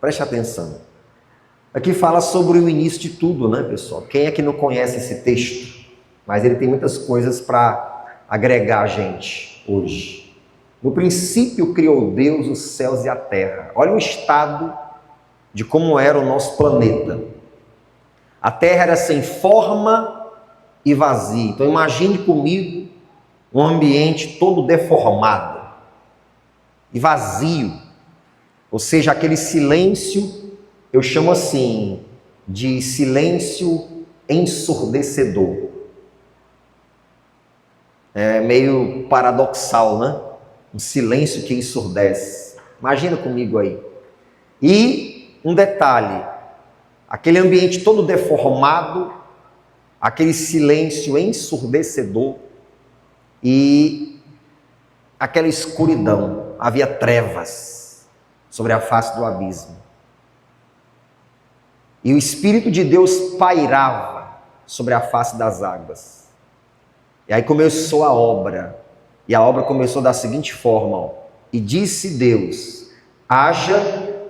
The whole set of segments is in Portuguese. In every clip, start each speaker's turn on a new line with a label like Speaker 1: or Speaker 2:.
Speaker 1: Preste atenção. Aqui fala sobre o início de tudo, né, pessoal? Quem é que não conhece esse texto? Mas ele tem muitas coisas para agregar a gente hoje. No princípio criou Deus os céus e a terra. Olha o estado de como era o nosso planeta. A terra era sem forma e vazia. Então imagine comigo um ambiente todo deformado e vazio. Ou seja, aquele silêncio, eu chamo assim, de silêncio ensurdecedor. É meio paradoxal, né? Um silêncio que ensurdece. Imagina comigo aí. E um detalhe, aquele ambiente todo deformado, aquele silêncio ensurdecedor e aquela escuridão, havia trevas sobre a face do abismo. E o Espírito de Deus pairava sobre a face das águas. E aí começou a obra. E a obra começou da seguinte forma, ó. E disse Deus, haja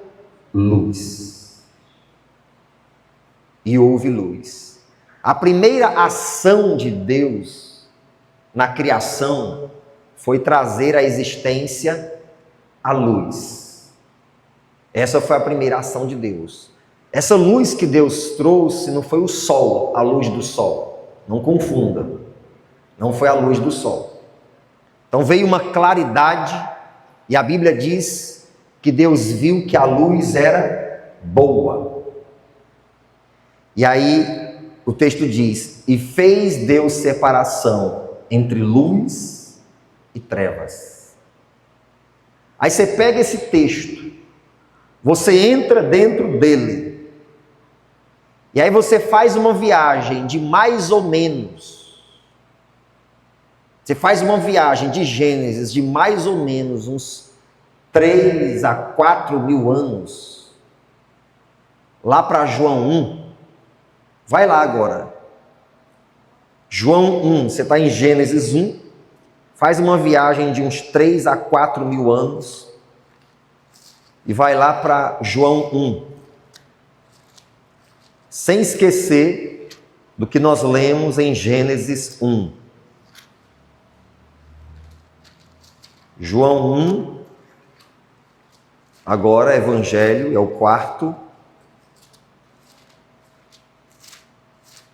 Speaker 1: luz. E houve luz. A primeira ação de Deus na criação foi trazer à existência a luz. Essa foi a primeira ação de Deus. Essa luz que Deus trouxe não foi o sol, a luz do sol. Não confunda. Não foi a luz do sol. Então veio uma claridade e a Bíblia diz que Deus viu que a luz era boa. E aí o texto diz, e fez Deus separação entre luz e trevas. Aí você pega esse texto, você entra dentro dele, e aí você faz uma viagem de mais ou menos, você faz uma viagem de Gênesis de mais ou menos uns 3 a 4 mil anos, lá para João 1, vai lá agora, João 1, você está em Gênesis 1, faz uma viagem de uns 3 a 4 mil anos, e vai lá para João 1, sem esquecer do que nós lemos em Gênesis 1. João 1, agora Evangelho, é o 4.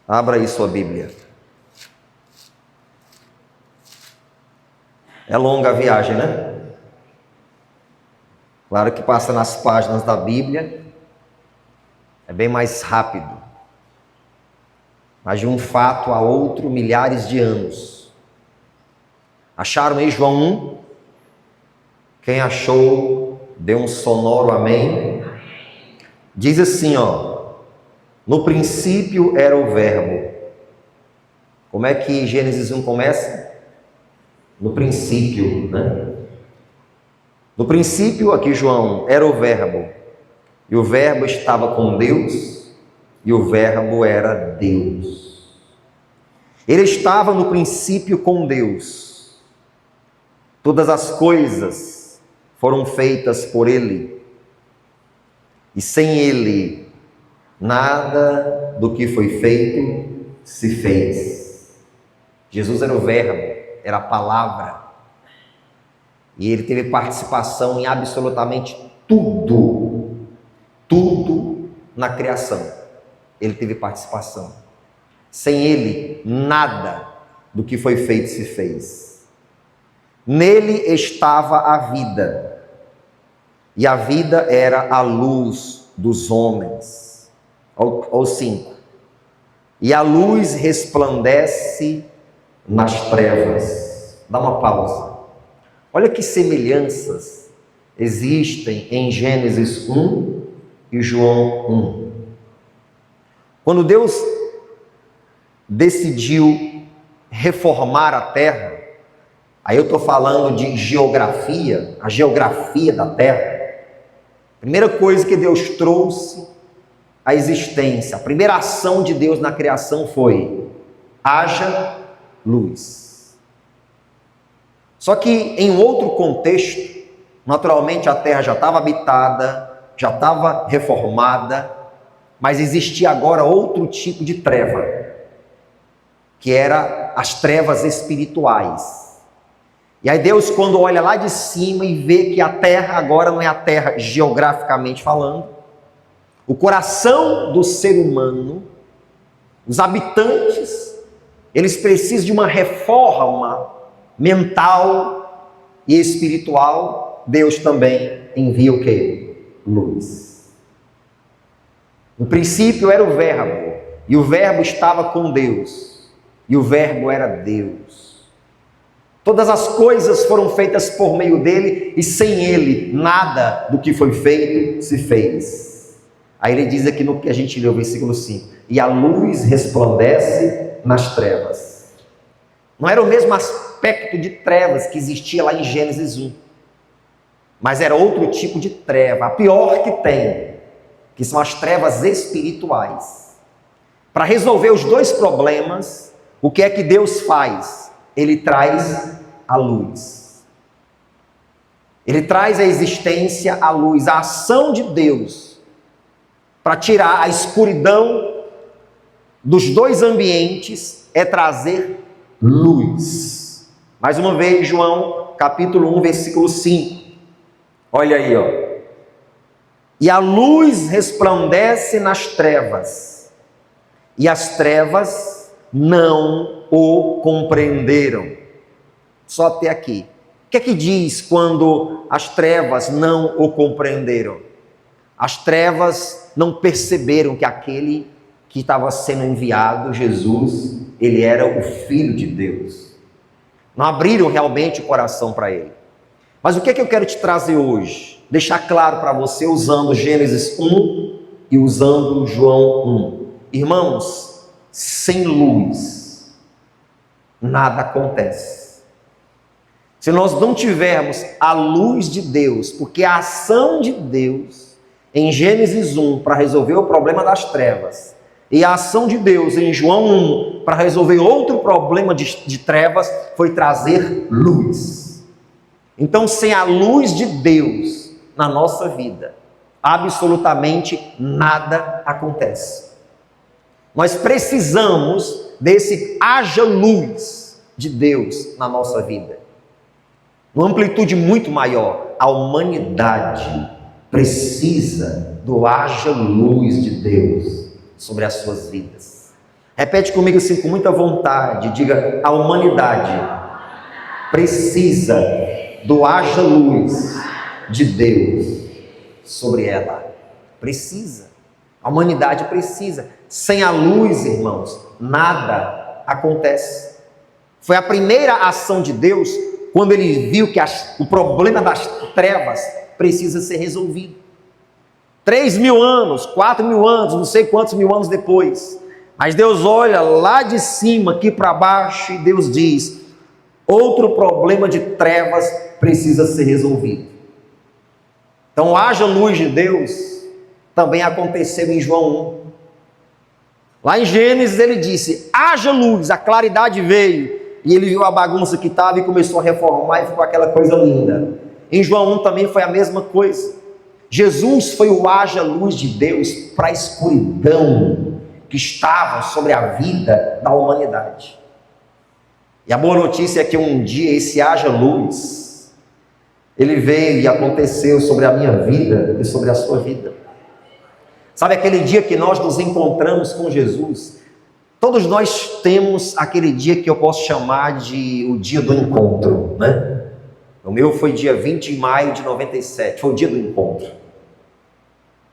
Speaker 1: Abra aí sua Bíblia. É longa a viagem, né? Claro que passa nas páginas da Bíblia, é bem mais rápido. Mas de um fato a outro, milhares de anos. Acharam aí João 1? Quem achou, dê um sonoro amém. Diz assim, ó. No princípio era o verbo. Como é que Gênesis 1 começa? No princípio, né? No princípio, aqui João, era o verbo. E o verbo estava com Deus. E o verbo era Deus. Ele estava no princípio com Deus. Todas as coisas foram feitas por Ele, e sem Ele, nada do que foi feito se fez. Jesus era o verbo, era a palavra, e Ele teve participação em absolutamente tudo na criação. Ele teve participação. Sem Ele, nada do que foi feito se fez. Nele estava a vida, e a vida era a luz dos homens. Ou 5. E a luz resplandece nas trevas. Dá uma pausa. Olha que semelhanças existem em Gênesis 1 e João 1. Quando Deus decidiu reformar a terra, aí eu estou falando de geografia, a geografia da terra. Primeira coisa que Deus trouxe à existência, a primeira ação de Deus na criação foi: haja luz. Só que em outro contexto, naturalmente a terra já estava habitada, já estava reformada, mas existia agora outro tipo de treva, que era as trevas espirituais. E aí Deus, quando olha lá de cima e vê que a terra agora não é a terra geograficamente falando, o coração do ser humano, os habitantes, eles precisam de uma reforma mental e espiritual. Deus também envia o quê? Luz. No princípio era o Verbo, e o Verbo estava com Deus, e o Verbo era Deus. Todas as coisas foram feitas por meio dele, e sem ele nada do que foi feito se fez. Aí ele diz aqui no que a gente leu, versículo 5, e a luz resplandece nas trevas. Não era o mesmo aspecto de trevas que existia lá em Gênesis 1, mas era outro tipo de treva, a pior que tem, que são as trevas espirituais. Para resolver os dois problemas, o que é que Deus faz? Ele traz a luz. Ele traz à existência a luz, a ação de Deus, para tirar a escuridão dos dois ambientes, é trazer luz. Mais uma vez, João, capítulo 1, versículo 5. Olha aí, ó. E a luz resplandece nas trevas, e as trevas não o compreenderam. Só até aqui. O que é que diz quando as trevas não o compreenderam? As trevas não perceberam que aquele que estava sendo enviado, Jesus, ele era o Filho de Deus. Não abriram realmente o coração para ele. Mas o que é que eu quero te trazer hoje? Deixar claro para você usando Gênesis 1 e usando João 1. Irmãos, sem luz, nada acontece. Se nós não tivermos a luz de Deus, porque a ação de Deus em Gênesis 1 para resolver o problema das trevas, e a ação de Deus em João 1 para resolver outro problema de trevas, foi trazer luz. Então, sem a luz de Deus na nossa vida, absolutamente nada acontece. Nós precisamos desse haja luz de Deus na nossa vida. Numa amplitude muito maior, a humanidade precisa do haja luz de Deus sobre as suas vidas. Repete comigo assim com muita vontade, diga: a humanidade precisa do haja luz de Deus sobre ela. Precisa. A humanidade precisa. Sem a luz, irmãos, nada acontece. Foi a primeira ação de Deus quando ele viu que o problema das trevas precisa ser resolvido. 3.000 anos, 4.000 anos, não sei quantos mil anos depois. Mas Deus olha lá de cima, aqui para baixo, e Deus diz: outro problema de trevas precisa ser resolvido. Então, haja luz de Deus, também aconteceu em João 1. Lá em Gênesis ele disse: haja luz, a claridade veio, e ele viu a bagunça que estava e começou a reformar e ficou aquela coisa linda. Em João 1 também foi a mesma coisa. Jesus foi o haja luz de Deus para a escuridão que estava sobre a vida da humanidade. E a boa notícia é que um dia esse haja luz, ele veio e aconteceu sobre a minha vida e sobre a sua vida. Sabe aquele dia que nós nos encontramos com Jesus? Todos nós temos aquele dia que eu posso chamar de o dia do encontro, né? O meu foi dia 20 de maio de 97, foi o dia do encontro.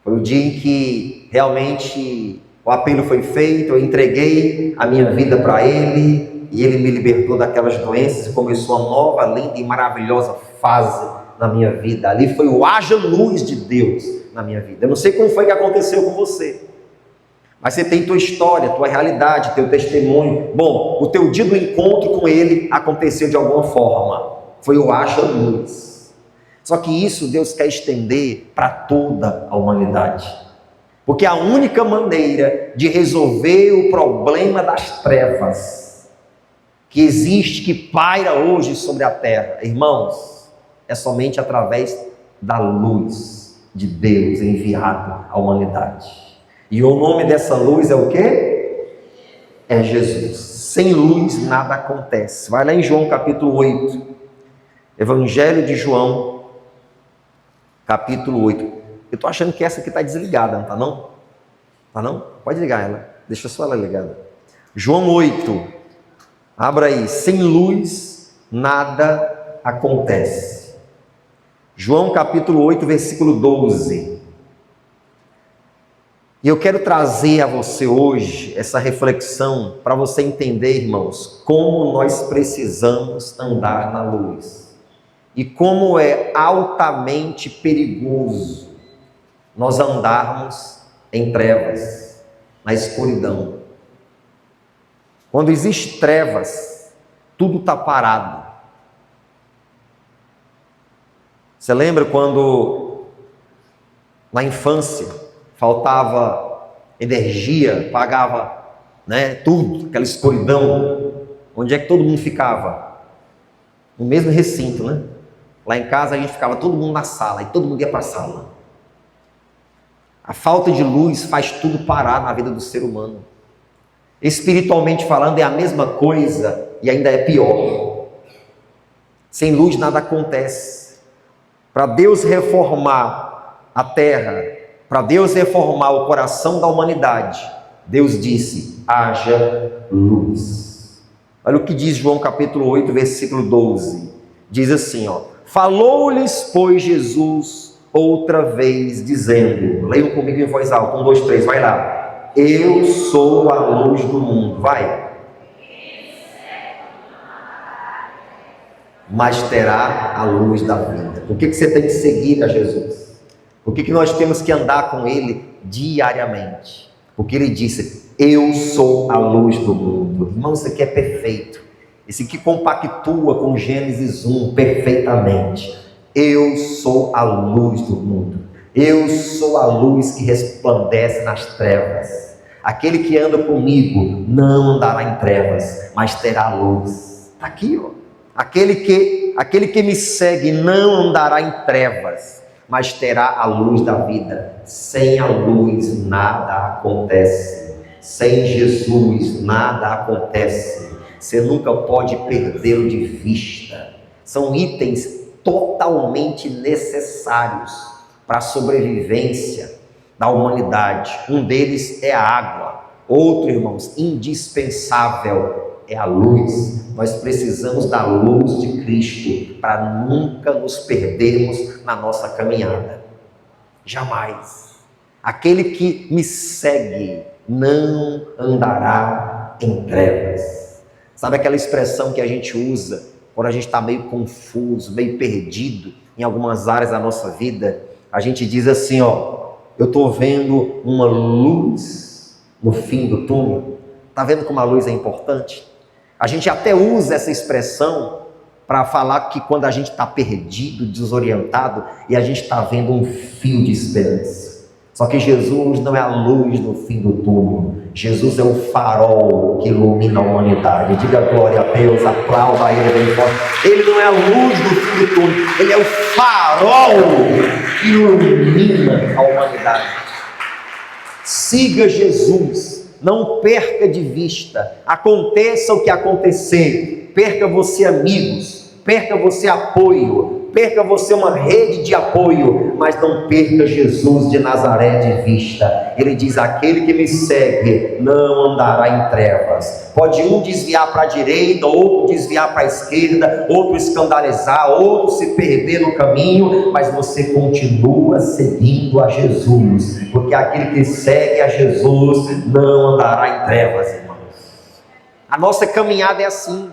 Speaker 1: Foi o dia em que realmente o apelo foi feito, eu entreguei a minha vida para Ele, e Ele me libertou daquelas doenças e começou uma nova, linda e maravilhosa fase na minha vida. Ali foi o haja luz de Deus na minha vida. Eu não sei como foi que aconteceu com você, mas você tem tua história, tua realidade, teu testemunho. Bom, o teu dia do encontro com Ele aconteceu de alguma forma. Foi o haja luz. Só que isso Deus quer estender para toda a humanidade. Porque a única maneira de resolver o problema das trevas que existe, que paira hoje sobre a terra, irmãos, é somente através da luz. de Deus enviado à humanidade. E o nome dessa luz é o quê? É Jesus. Sem luz nada acontece. Vai lá em João capítulo 8. Evangelho de João, capítulo 8. Eu estou achando que essa aqui está desligada, não está não? Está não? Pode ligar ela. Deixa só ela ligada. João 8. Abra aí. Sem luz nada acontece. João capítulo 8, versículo 12. E eu quero trazer a você hoje essa reflexão para você entender, irmãos, como nós precisamos andar na luz. E como é altamente perigoso nós andarmos em trevas, na escuridão. Quando existe trevas, tudo está parado. Você lembra quando, na infância, faltava energia, pagava, tudo, aquela escuridão? Onde é que todo mundo ficava? No mesmo recinto, né? Lá em casa a gente ficava todo mundo na sala, e todo mundo ia para a sala. A falta de luz faz tudo parar na vida do ser humano. Espiritualmente falando, é a mesma coisa e ainda é pior. Sem luz nada acontece. Para Deus reformar a terra, para Deus reformar o coração da humanidade, Deus disse: haja luz. Olha o que diz João capítulo 8, versículo 12. Diz assim, falou-lhes, pois, Jesus outra vez, dizendo, leiam comigo em voz alta, 1, 2, 3, vai lá. Eu sou a luz do mundo, vai. Mas terá a luz da vida. Por que você tem que seguir a Jesus? Por que nós temos que andar com Ele diariamente? Porque Ele disse, eu sou a luz do mundo. Irmão, isso aqui é perfeito. Esse aqui compactua com Gênesis 1 perfeitamente. Eu sou a luz do mundo. Eu sou a luz que resplandece nas trevas. Aquele que anda comigo não andará em trevas, mas terá luz. Está aqui, Aquele que me segue não andará em trevas, mas terá a luz da vida. Sem a luz nada acontece. Sem Jesus nada acontece. Você nunca pode perdê-lo de vista. São itens totalmente necessários para a sobrevivência da humanidade. Um deles é a água. Outro, irmãos, indispensável é a luz. Nós precisamos da luz de Cristo para nunca nos perdermos na nossa caminhada. Jamais. Aquele que me segue não andará em trevas. Sabe aquela expressão que a gente usa quando a gente está meio confuso, meio perdido em algumas áreas da nossa vida? A gente diz assim, eu estou vendo uma luz no fim do túnel. Está vendo como a luz é importante? A gente até usa essa expressão para falar que quando a gente está perdido, desorientado, e a gente está vendo um fio de esperança. Só que Jesus não é a luz no fim do túnel. Jesus é o farol que ilumina a humanidade. Diga glória a Deus, aplauda Ele bem forte. Ele não é a luz do fim do túnel, Ele é o farol que ilumina a humanidade. Siga Jesus. Não perca de vista, aconteça o que acontecer, perca você amigos, perca você apoio, perca você uma rede de apoio, mas não perca Jesus de Nazaré de vista. Ele diz, aquele que me segue não andará em trevas. Pode um desviar para a direita, outro desviar para a esquerda, outro escandalizar, outro se perder no caminho, mas você continua seguindo a Jesus, porque aquele que segue a Jesus não andará em trevas, irmãos. A nossa caminhada é assim,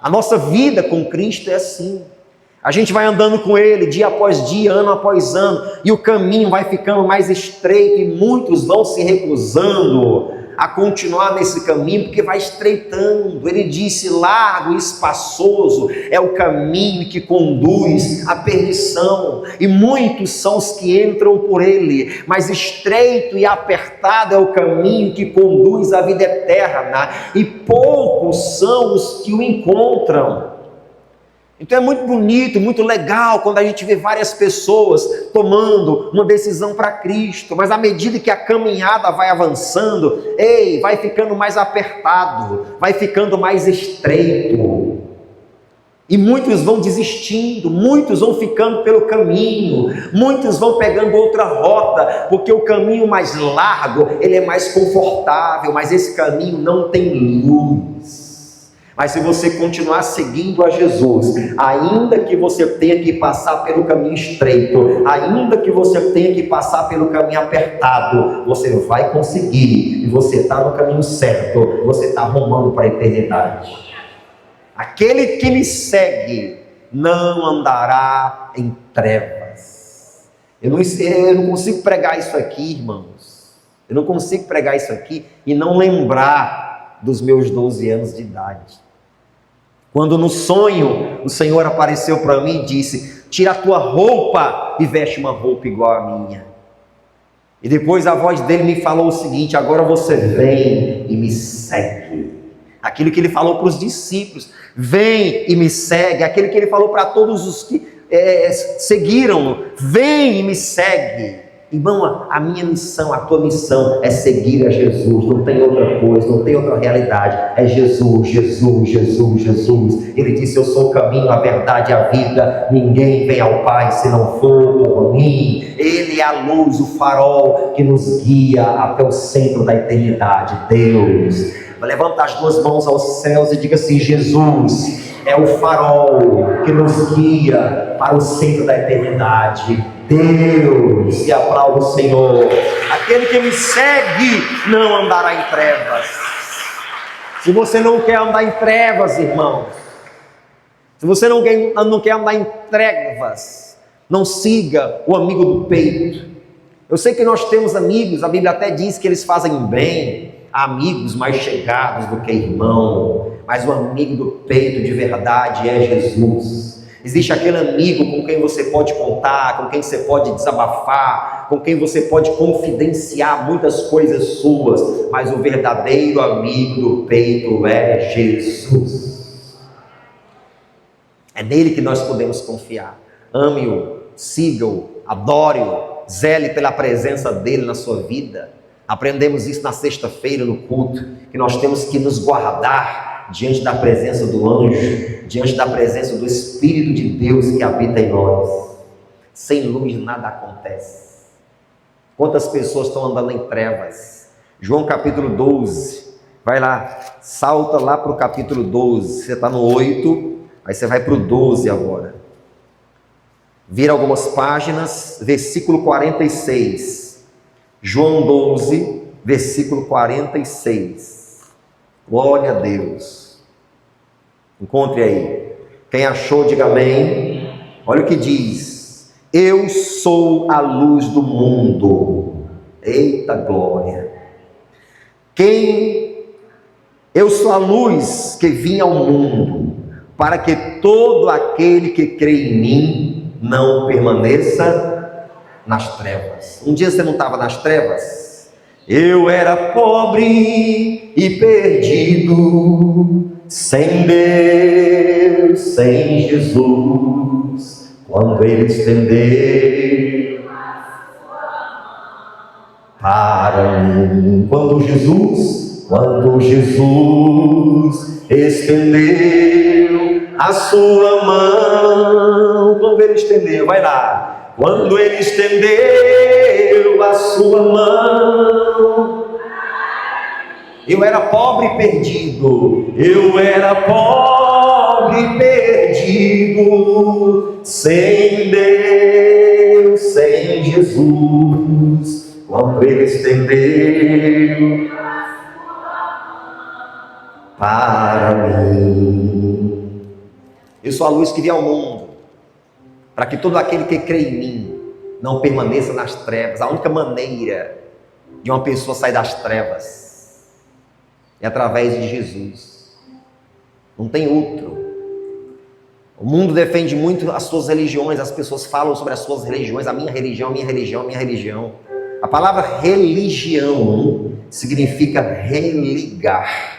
Speaker 1: a nossa vida com Cristo é assim. A gente vai andando com Ele dia após dia, ano após ano, e o caminho vai ficando mais estreito, e muitos vão se recusando a continuar nesse caminho, porque vai estreitando. Ele disse, largo e espaçoso é o caminho que conduz à perdição, e muitos são os que entram por ele, mas estreito e apertado é o caminho que conduz à vida eterna, e poucos são os que o encontram. Então é muito bonito, muito legal quando a gente vê várias pessoas tomando uma decisão para Cristo, mas à medida que a caminhada vai avançando, vai ficando mais apertado, vai ficando mais estreito. E muitos vão desistindo, muitos vão ficando pelo caminho, muitos vão pegando outra rota, porque o caminho mais largo, ele é mais confortável, mas esse caminho não tem luz. Mas se você continuar seguindo a Jesus, ainda que você tenha que passar pelo caminho estreito, ainda que você tenha que passar pelo caminho apertado, você vai conseguir, e você está no caminho certo, você está rumando para a eternidade. Aquele que me segue não andará em trevas. Eu não consigo pregar isso aqui, irmãos. Eu não consigo pregar isso aqui e não lembrar dos meus 12 anos de idade. Quando no sonho o Senhor apareceu para mim e disse: tira a tua roupa e veste uma roupa igual à minha. E depois a voz dele me falou o seguinte: agora você vem e me segue. Aquilo que ele falou para os discípulos, vem e me segue. Aquilo que ele falou para todos os que seguiram, vem e me segue. Irmão, a minha missão, a tua missão é seguir a Jesus. Não tem outra coisa, não tem outra realidade. É Jesus, Jesus, Jesus, Jesus. Ele disse: eu sou o caminho, a verdade e a vida. Ninguém vem ao Pai se não for por mim. Ele é a luz, o farol que nos guia até o centro da eternidade. Deus, levanta as duas mãos aos céus e diga assim: Jesus é o farol que nos guia para o centro da eternidade. Deus, e aplauda o Senhor. Aquele que me segue não andará em trevas. Se você não quer andar em trevas, irmãos, se você não quer andar em trevas, não siga o amigo do peito. Eu sei que nós temos amigos, a Bíblia até diz que eles fazem bem, amigos mais chegados do que irmão, mas o amigo do peito de verdade é Jesus. Existe aquele amigo com quem você pode contar, com quem você pode desabafar, com quem você pode confidenciar muitas coisas suas, mas o verdadeiro amigo do peito é Jesus. É nele que nós podemos confiar. Ame-o, siga-o, adore-o, zele pela presença dele na sua vida. Aprendemos isso na sexta-feira no culto, que nós temos que nos guardar diante da presença do anjo, diante da presença do Espírito de Deus que habita em nós. Sem luz nada acontece. Quantas pessoas estão andando em trevas? João capítulo 12, vai lá, salta lá para o capítulo 12, você está no 8, aí você vai para o 12 agora. Vira algumas páginas, versículo 46. João 12, versículo 46. Glória a Deus. Encontre aí. Quem achou, diga amém. Olha o que diz: eu sou a luz do mundo. Eita glória. Eu sou a luz que vim ao mundo, para que todo aquele que crê em mim não permaneça nas trevas. Um dia você não estava nas trevas? Eu era pobre e perdido, sem Deus, sem Jesus. Quando Ele estendeu para mim, quando Jesus estendeu a sua mão, quando Ele estendeu, vai lá, quando Ele estendeu a sua mão. Eu era pobre e perdido, sem Deus, sem Jesus, quando Ele estendeu para mim. Eu sou a luz que vem ao mundo, para que todo aquele que crê em mim não permaneça nas trevas. A única maneira de uma pessoa sair das trevas é através de Jesus. Não tem outro. O mundo defende muito as suas religiões, as pessoas falam sobre as suas religiões, a minha religião, a minha religião, a minha religião. A palavra religião significa religar.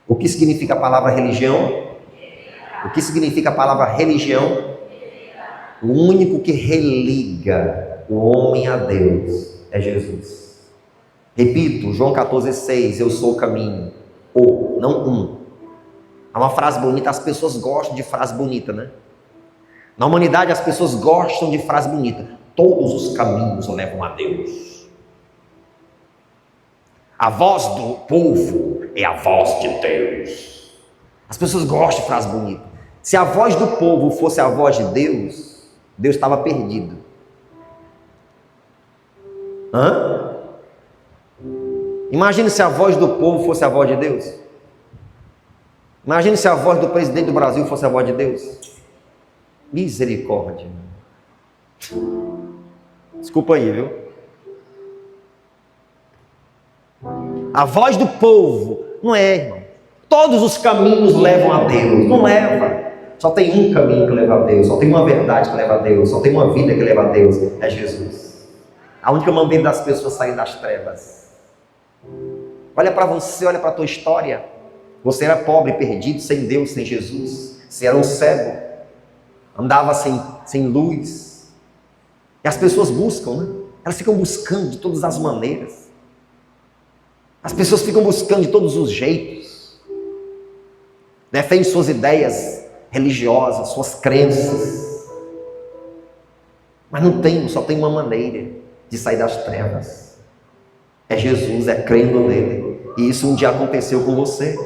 Speaker 1: O que significa a palavra religião? O que significa a palavra religião? O único que religa o homem a Deus é Jesus. Repito, João 14,6, eu sou o caminho. Ou, não um. É uma frase bonita, as pessoas gostam de frase bonita, né? Na humanidade as pessoas gostam de frase bonita. Todos os caminhos levam a Deus. A voz do povo é a voz de Deus. As pessoas gostam de frase bonita. Se a voz do povo fosse a voz de Deus, Deus estava perdido. Imagine se a voz do povo fosse a voz de Deus. Imagine se a voz do presidente do Brasil fosse a voz de Deus. Misericórdia. Desculpa aí, viu? A voz do povo não é, irmão. Todos os caminhos levam a Deus. Não leva. Só tem um caminho que leva a Deus. Só tem uma verdade que leva a Deus. Só tem uma vida que leva a Deus. É Jesus. A única maneira das pessoas saírem das trevas. Olha para você, olha para a tua história. Você era pobre, perdido, sem Deus, sem Jesus. Você era um cego. Andava sem luz. E as pessoas buscam, né? Elas ficam buscando de todas as maneiras. As pessoas ficam buscando de todos os jeitos. Defendem suas ideias religiosas, suas crenças. Mas não tem, só tem uma maneira de sair das trevas. É Jesus, é crendo nele. E isso um dia aconteceu com você.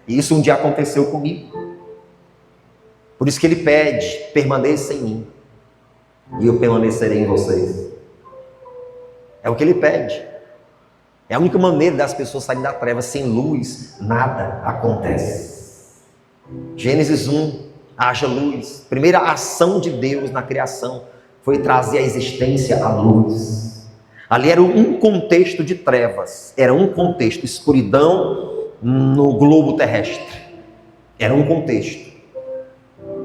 Speaker 1: E isso um dia aconteceu comigo. Por isso que ele pede, permaneça em mim. E eu permanecerei em vocês. É o que ele pede. É a única maneira das pessoas saírem da treva. Sem luz, nada acontece. Gênesis 1, haja luz. Primeira ação de Deus na criação foi trazer à existência a luz. Ali era um contexto de trevas. Era um contexto, escuridão no globo terrestre. Era um contexto.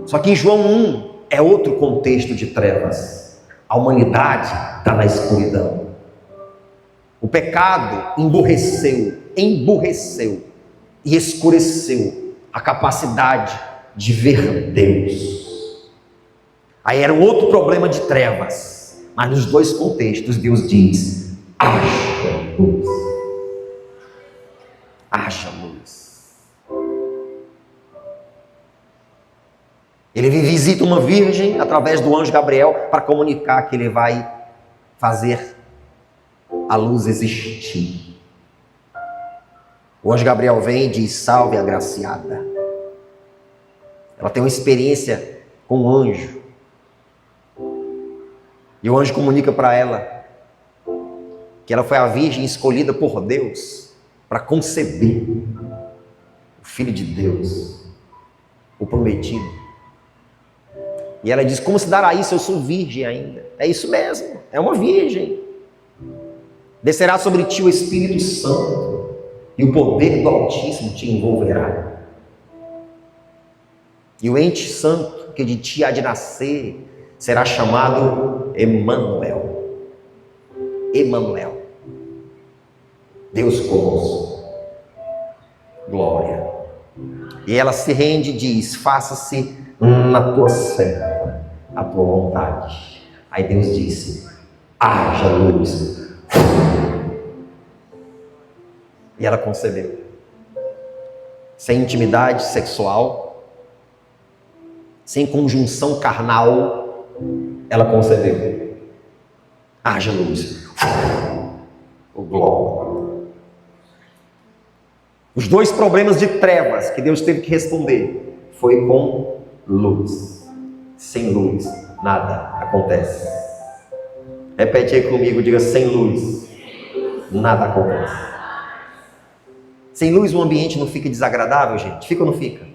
Speaker 1: Só que em João 1 é outro contexto de trevas. A humanidade está na escuridão. O pecado emburreceu e escureceu a capacidade de ver Deus. Aí era um outro problema de trevas. Mas nos dois contextos Deus diz: haja luz. Haja luz. Ele visita uma virgem através do anjo Gabriel para comunicar que ele vai fazer a luz existir. O anjo Gabriel vem e diz: salve a agraciada. Ela tem uma experiência com o anjo. E o anjo comunica para ela que ela foi a virgem escolhida por Deus para conceber o Filho de Deus, o prometido. E ela diz: como se dará isso? Eu sou virgem ainda. É isso mesmo, é uma virgem. Descerá sobre ti o Espírito Santo, e o poder do Altíssimo te envolverá. E o ente santo que de ti há de nascer será chamado Emanuel. Emanuel. Deus conosco. Glória. E ela se rende e diz: faça-se na tua serva a tua vontade. Aí Deus disse: haja luz. E ela concebeu. Sem intimidade sexual, sem conjunção carnal, ela concebeu. Haja luz. O glória. Os dois problemas de trevas que Deus teve que responder foi com luz. Sem luz, nada acontece. Repete aí comigo, diga: sem luz, nada acontece. Sem luz o ambiente não fica desagradável, gente? Fica ou não fica?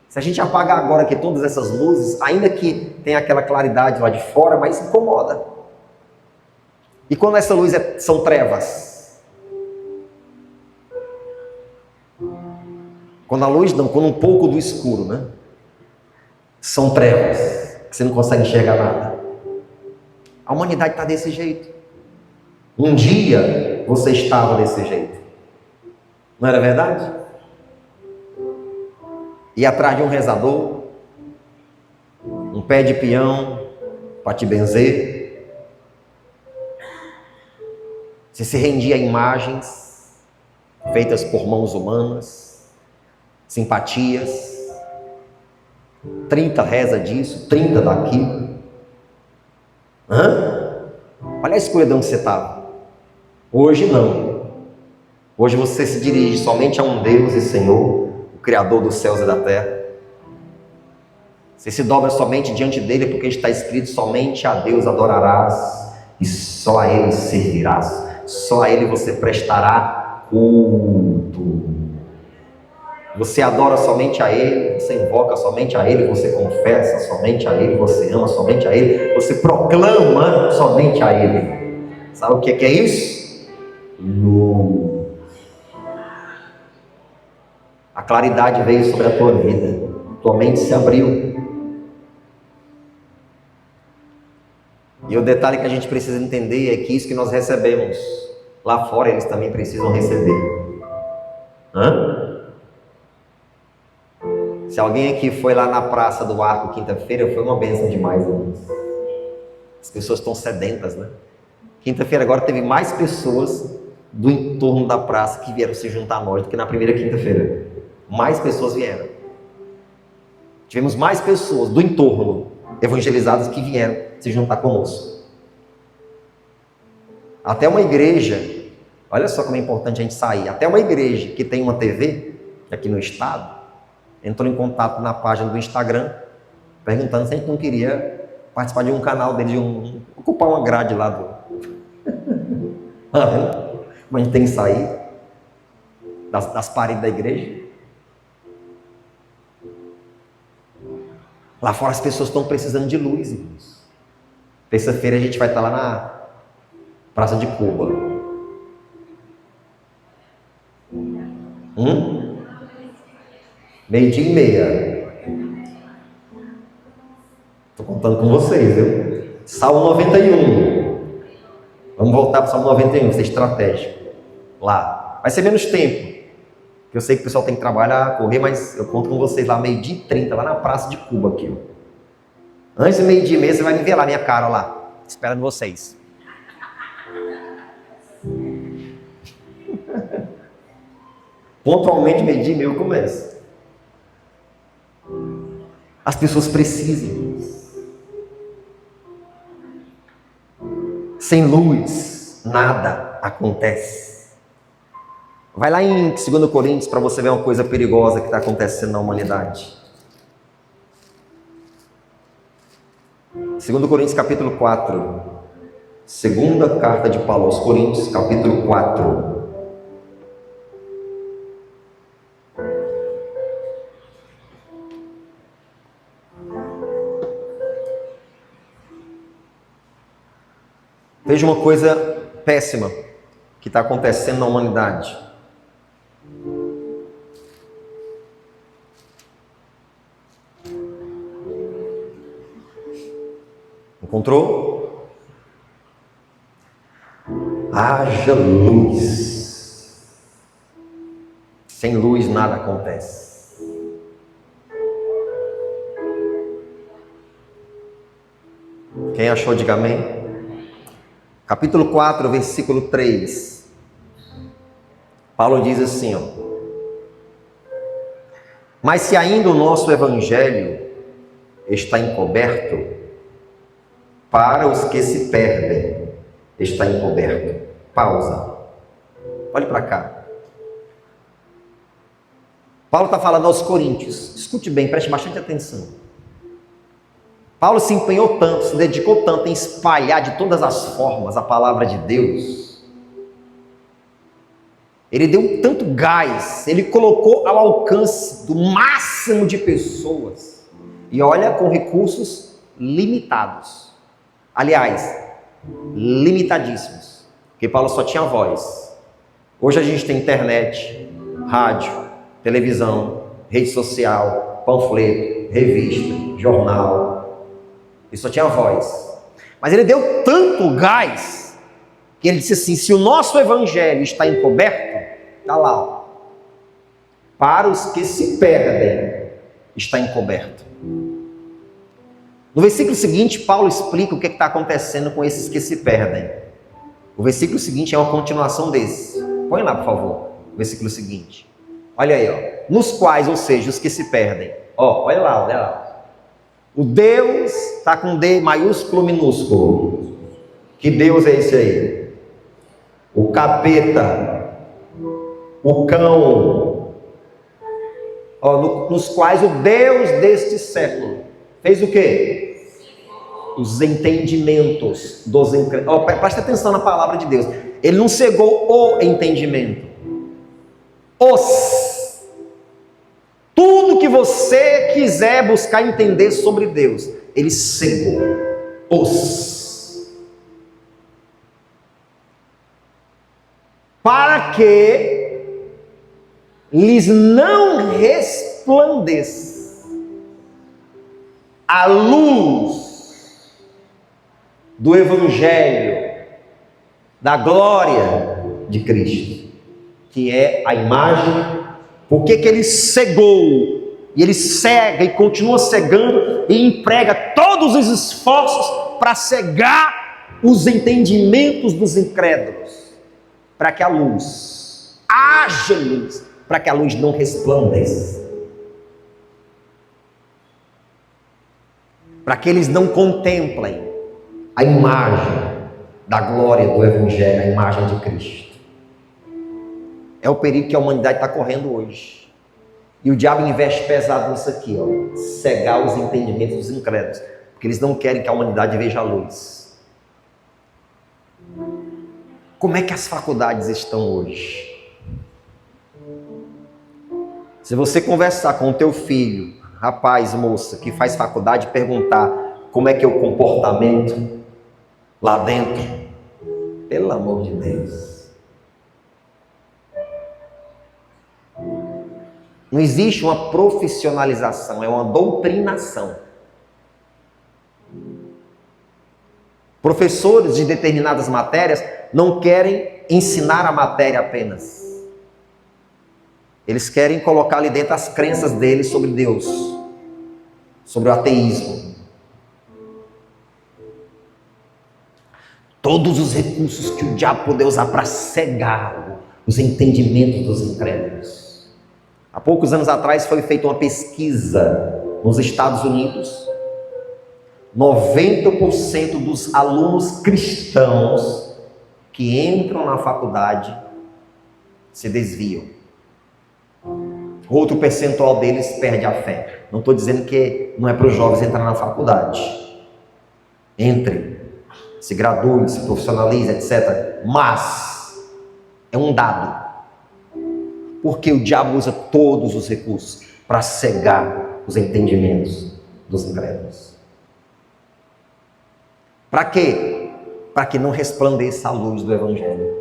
Speaker 1: Se a gente apagar agora aqui todas essas luzes, ainda que tenha aquela claridade lá de fora, mas incomoda. E quando essa luz são trevas? Quando a luz não, quando um pouco do escuro, né? São trevas, que você não consegue enxergar nada. A humanidade está desse jeito. Um dia você estava desse jeito. Não era verdade? ir atrás de um rezador, um pé de peão para te benzer. Você se rendia a imagens feitas por mãos humanas, simpatias. 30 reza disso, 30 daquilo. Olha a escuridão que você estava. Hoje não. Hoje você se dirige somente a um Deus e Senhor, o Criador dos céus e da terra. Você se dobra somente diante dele, porque está escrito: somente a Deus adorarás e só a ele servirás. Só a ele você prestará culto. Você adora somente a ele, você invoca somente a ele, você confessa somente a ele, você ama somente a ele, você proclama somente a ele. Sabe o que é isso? Luz. A claridade veio sobre a tua vida, tua mente se abriu. E o detalhe que a gente precisa entender é que isso que nós recebemos lá fora, eles também precisam receber. Se alguém aqui foi lá na Praça do Arco quinta-feira, foi uma bênção demais, irmãos. As pessoas estão sedentas, né? Quinta-feira agora teve mais pessoas do entorno da praça que vieram se juntar a nós do que na primeira quinta-feira. Mais pessoas vieram. Tivemos mais pessoas do entorno evangelizadas que vieram se juntar conosco. Até uma igreja, olha só como é importante a gente sair, até uma igreja que tem uma TV aqui no estado, entrou em contato na página do Instagram, perguntando se a gente não queria participar de um canal dele, ocupar uma grade lá do... Como a gente tem que sair das paredes da igreja. Lá fora as pessoas estão precisando de luz, irmãos. Terça-feira a gente vai estar lá na Praça de Cuba. Meio-dia e meia. Estou contando com vocês, viu? Salmo 91. Vamos voltar para o Salmo 91, ser estratégico. Lá. Vai ser menos tempo. Eu sei que o pessoal tem que trabalhar, correr, mas eu conto com vocês lá, 12h30, lá na Praça de Cuba, aqui. Ó. Antes de 12h30, você vai me ver lá, minha cara, lá. Esperando vocês. Pontualmente, 12h30 eu começo. As pessoas precisam. Sem luz, nada acontece. Vai lá em 2 Coríntios para você ver uma coisa perigosa que está acontecendo na humanidade. 2 Coríntios capítulo 4. Segunda carta de Paulo aos Coríntios, capítulo 4. Veja uma coisa péssima que está acontecendo na humanidade. Encontrou? Haja luz. Sem luz nada acontece. Quem achou, diga amém. Capítulo 4, versículo 3. Paulo diz assim, ó: mas se ainda o nosso evangelho está encoberto, para os que se perdem está encoberto. Pausa. Olhe para cá. Paulo está falando aos coríntios. Escute bem, preste bastante atenção. Paulo se empenhou tanto, se dedicou tanto em espalhar de todas as formas a palavra de Deus. Ele deu tanto gás, ele colocou ao alcance do máximo de pessoas. E olha, com recursos limitados. Aliás, limitadíssimos. Porque Paulo só tinha voz. Hoje a gente tem internet, rádio, televisão, rede social, panfleto, revista, jornal. Ele só tinha voz. Mas ele deu tanto gás que ele disse assim: se o nosso evangelho está encoberto, está lá, ó, para os que se perdem está encoberto. No versículo seguinte, Paulo explica o que está acontecendo com esses que se perdem. O versículo seguinte é uma continuação desse. Põe lá, por favor, o versículo seguinte. Olha aí, ó. Nos quais, ou seja, os que se perdem. Ó, olha lá, olha lá. O Deus está com D maiúsculo, minúsculo. Que Deus é esse aí? O capeta, o cão. Ó, nos quais o Deus deste século fez o quê? Os entendimentos dos incrédulos. Presta atenção na palavra de Deus. Ele não cegou o entendimento. Tudo que você quiser buscar entender sobre Deus, ele cegou. Para que lhes não resplandeça a luz do Evangelho, da glória de Cristo, que é a imagem. Por que ele cegou? E ele cega e continua cegando e emprega todos os esforços para cegar os entendimentos dos incrédulos, para que a luz, haja luz, para que a luz não resplandeça, para que eles não contemplem a imagem da glória do Evangelho, a imagem de Cristo. É o perigo que a humanidade está correndo hoje. E o diabo investe pesado nisso aqui, ó, cegar os entendimentos dos incrédulos, porque eles não querem que a humanidade veja a luz. Como é que as faculdades estão hoje? Se você conversar com o teu filho, rapaz, moça, que faz faculdade, perguntar como é que é o comportamento lá dentro, pelo amor de Deus, não existe uma profissionalização, é uma doutrinação. Professores de determinadas matérias não querem ensinar a matéria apenas. Eles querem colocar ali dentro as crenças deles sobre Deus, sobre o ateísmo. Todos os recursos que o diabo poder usar para cegar os entendimentos dos incrédulos. Há poucos anos atrás foi feita uma pesquisa nos Estados Unidos. 90% dos alunos cristãos que entram na faculdade se desviam. Outro percentual deles perde a fé. Não estou dizendo que não é para os jovens entrar na faculdade. Entrem, se graduem, se profissionalizem, etc. Mas é um dado. Porque o diabo usa todos os recursos para cegar os entendimentos dos incrédulos. Para quê? Para que não resplandeça a luz do Evangelho,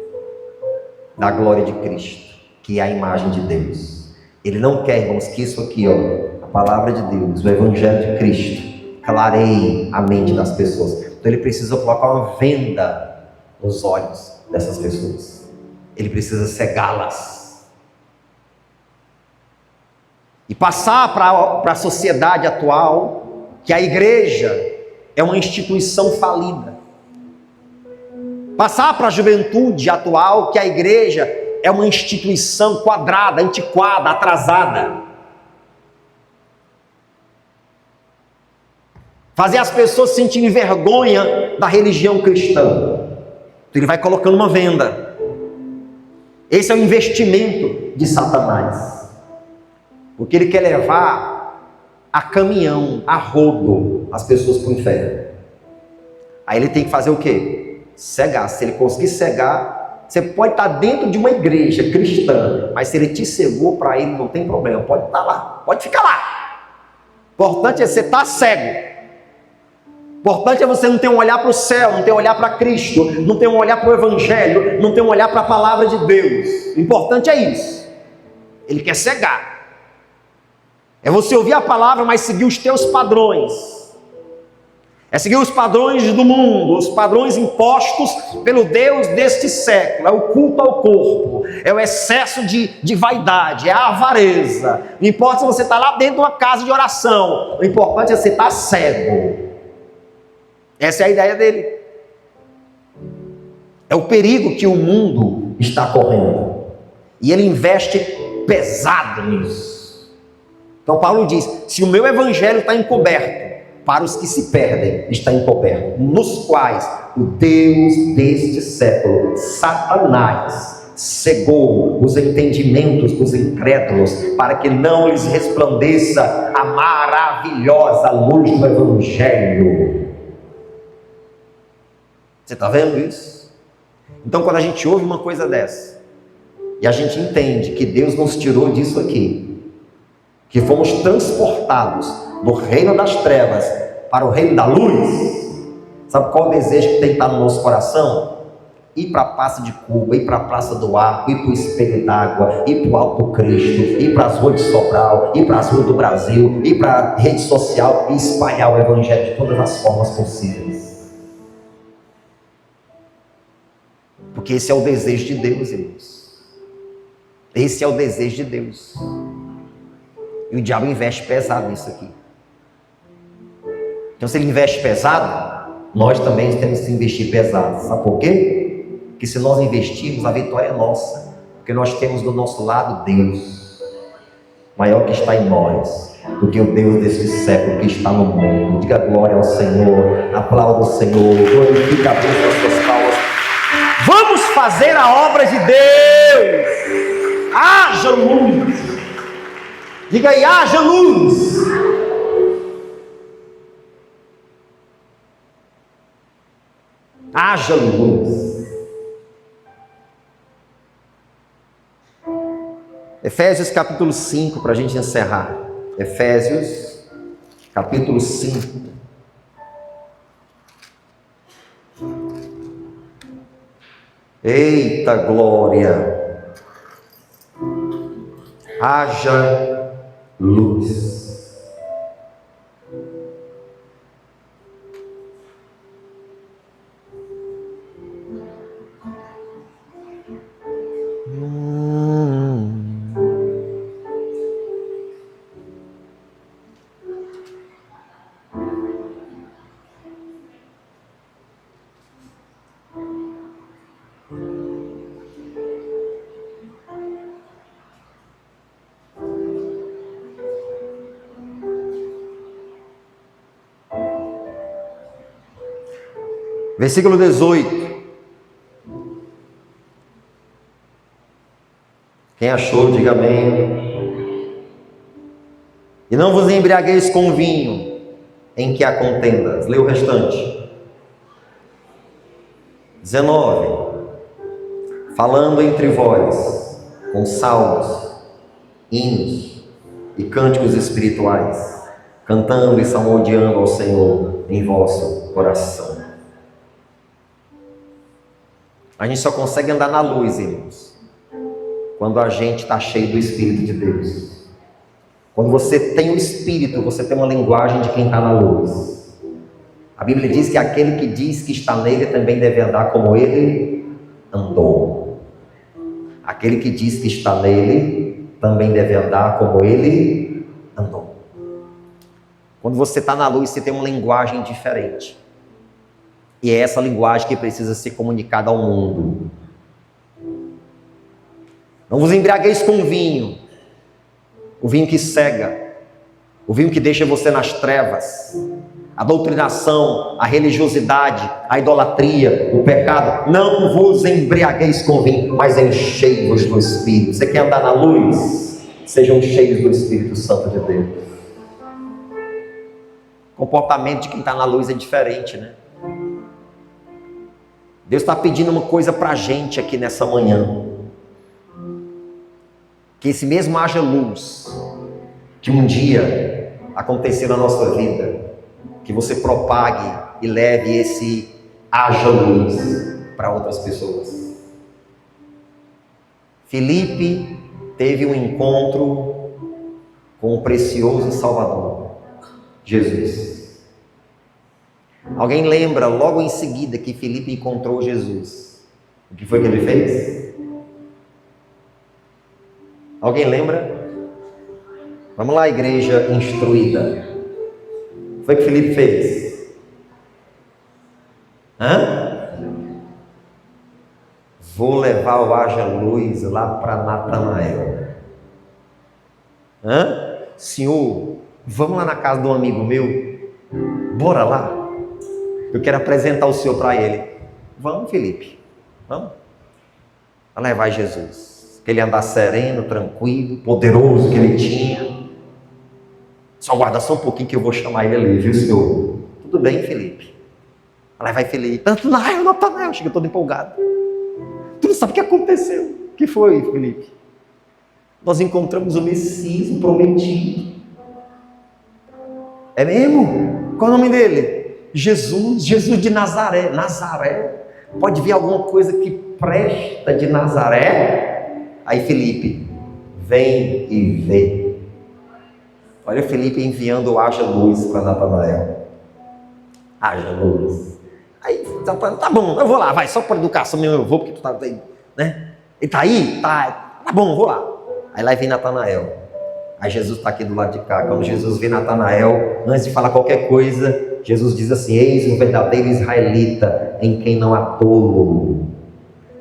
Speaker 1: da glória de Cristo, que é a imagem de Deus. Ele não quer, irmãos, que isso aqui, ó, a palavra de Deus, o Evangelho de Cristo, clareie a mente das pessoas. Então ele precisa colocar uma venda nos olhos dessas pessoas. Ele precisa cegá-las. E passar para a sociedade atual que a igreja é uma instituição falida. Passar para a juventude atual que a igreja é uma instituição quadrada, antiquada, atrasada. Fazer as pessoas sentirem vergonha da religião cristã. Então ele vai colocando uma venda. Esse é o investimento de Satanás. Porque ele quer levar a caminhão, a rodo, as pessoas para o inferno. Aí ele tem que fazer o quê? Cegar. Se ele conseguir cegar, você pode estar dentro de uma igreja cristã, mas se ele te cegou, para ele não tem problema. Pode estar lá, pode ficar lá. O importante é você estar cego. O importante é você não ter um olhar para o céu, não ter um olhar para Cristo, não ter um olhar para o Evangelho, não ter um olhar para a palavra de Deus. O importante é isso. Ele quer cegar. É você ouvir a palavra, mas seguir os teus padrões. É seguir os padrões do mundo, os padrões impostos pelo Deus deste século. É o culto ao corpo, é o excesso de vaidade, é a avareza. Não importa se você está lá dentro de uma casa de oração, o importante é você estar cego. Essa é a ideia dele. É o perigo que o mundo está correndo. E ele investe pesado nisso. Então Paulo diz, se o meu evangelho está encoberto, para os que se perdem, está encoberto, nos quais o Deus deste século, Satanás, cegou os entendimentos dos incrédulos, para que não lhes resplandeça a maravilhosa luz do evangelho. Você está vendo isso? Então, quando a gente ouve uma coisa dessa, e a gente entende que Deus nos tirou disso aqui, que fomos transportados do reino das trevas para o reino da luz, sabe qual o desejo que tem que estar no nosso coração? Ir para a Praça de Cuba, ir para a Praça do Arco, ir para o Espelho d'Água, ir para o Alto Cristo, ir para as ruas de Sobral, ir para as ruas do Brasil, ir para a rede social e espalhar o evangelho de todas as formas possíveis. Porque esse é o desejo de Deus, irmãos. Esse é o desejo de Deus. E o diabo investe pesado nisso aqui. Então, se ele investe pesado, nós também temos que investir pesado. Sabe por quê? Porque se nós investirmos, a vitória é nossa. Porque nós temos do nosso lado Deus, maior que está em nós, do que o Deus desse século que está no mundo. Diga glória ao Senhor, aplauda o Senhor, glorifica a Deus com as suas palmas. Vamos fazer a obra de Deus. Haja luz. Diga aí, haja luz. Haja luz. Efésios capítulo 5, para a gente encerrar. Efésios capítulo 5. Eita glória. Haja luz. Versículo 18. Quem achou, diga amém. E não vos embriagueis com vinho, em que há contendas. Lê o restante. 19. Falando entre vós, com salmos, hinos e cânticos espirituais, cantando e salmodiando ao Senhor em vosso coração. A gente só consegue andar na luz, irmãos, quando a gente está cheio do Espírito de Deus. Quando você tem o Espírito, você tem uma linguagem de quem está na luz. A Bíblia diz que aquele que diz que está nele também deve andar como ele andou. Aquele que diz que está nele também deve andar como ele andou. Quando você está na luz, você tem uma linguagem diferente. E é essa linguagem que precisa ser comunicada ao mundo. Não vos embriagueis com vinho, o vinho que cega, o vinho que deixa você nas trevas, a doutrinação, a religiosidade, a idolatria, o pecado. Não vos embriagueis com vinho, mas enchei-vos do Espírito. Você quer andar na luz? Sejam cheios do Espírito Santo de Deus. O comportamento de quem está na luz é diferente, né? Deus está pedindo uma coisa para a gente aqui nessa manhã. Que esse mesmo haja luz, que um dia aconteceu na nossa vida, que você propague e leve esse haja luz para outras pessoas. Filipe teve um encontro com o precioso Salvador, Jesus. Alguém lembra logo em seguida que Filipe encontrou Jesus? O que foi que ele fez? Alguém lembra? Vamos lá, igreja instruída. O que foi que Filipe fez? Vou levar o Haja Luz lá para Natanael. Senhor, vamos lá na casa de um amigo meu? Bora lá. Eu quero apresentar o Senhor para ele. Vamos, Filipe. Vamos. Vai levar Jesus. Que ele andar sereno, tranquilo, poderoso que ele tinha. Só guarda só um pouquinho que eu vou chamar ele ali, viu, Senhor? Tudo bem, Filipe. Vai levar Filipe. Natanael. Chega todo empolgado. Tu não sabe o que aconteceu. O que foi, Filipe? Nós encontramos o Messias, o prometido. É mesmo? Qual é o nome dele? Jesus de Nazaré. Nazaré. Pode vir alguma coisa que presta de Nazaré? Aí Filipe, vem e vê. Olha o Filipe enviando o Haja Luz para Natanael. Haja Luz. Aí, tá bom, eu vou lá, vai, só por educação mesmo eu vou, porque tu tá aí, né? Ele tá aí? Tá bom, vou lá. Aí lá vem Natanael. Aí Jesus está aqui do lado de cá. Quando Jesus vê Natanael, antes de falar qualquer coisa, Jesus diz assim: eis o verdadeiro israelita, em quem não há tolo,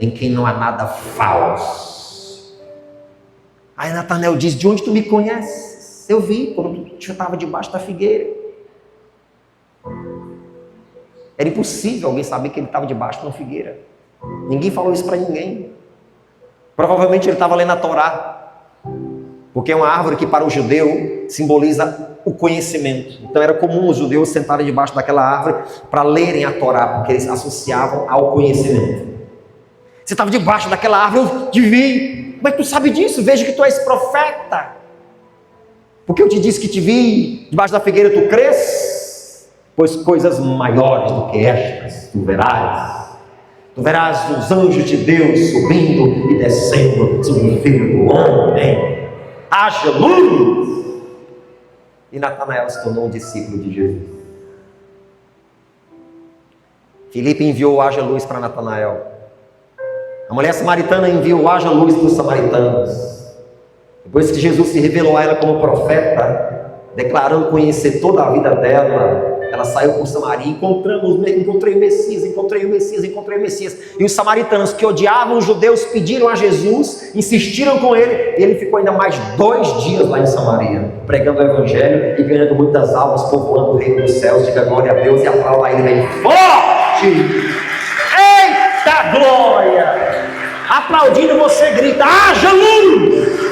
Speaker 1: em quem não há nada falso. Aí Natanael diz: de onde tu me conheces? Eu vi quando tu estava debaixo da figueira. Era impossível alguém saber que ele estava debaixo de uma figueira. Ninguém falou isso para ninguém. Provavelmente ele estava lendo a Torá. Porque é uma árvore que para o judeu simboliza o conhecimento. Então era comum os judeus sentarem debaixo daquela árvore para lerem a Torá, porque eles associavam ao conhecimento. Você estava debaixo daquela árvore, eu te vi. Como é que tu sabe disso? Vejo que tu és profeta. Porque eu te disse que te vi debaixo da figueira, tu crês? Pois coisas maiores do que estas tu verás. Tu verás os anjos de Deus subindo e descendo sobre o Filho do Homem. Haja luz! E Natanael se tornou um discípulo de Jesus. Filipe enviou o Haja Luz para Natanael. A mulher samaritana enviou o Haja Luz para os samaritanos. Depois que Jesus se revelou a ela como profeta, declarando conhecer toda a vida dela, ela saiu por Samaria. Encontrei o Messias. E os samaritanos, que odiavam os judeus, pediram a Jesus, insistiram com ele, e ele ficou ainda mais 2 dias lá em Samaria, pregando o evangelho e ganhando muitas almas, povoando o reino dos céus. Diga glória a Deus e aplauda ele bem forte. Eita glória! Aplaudindo, você grita: haja luz!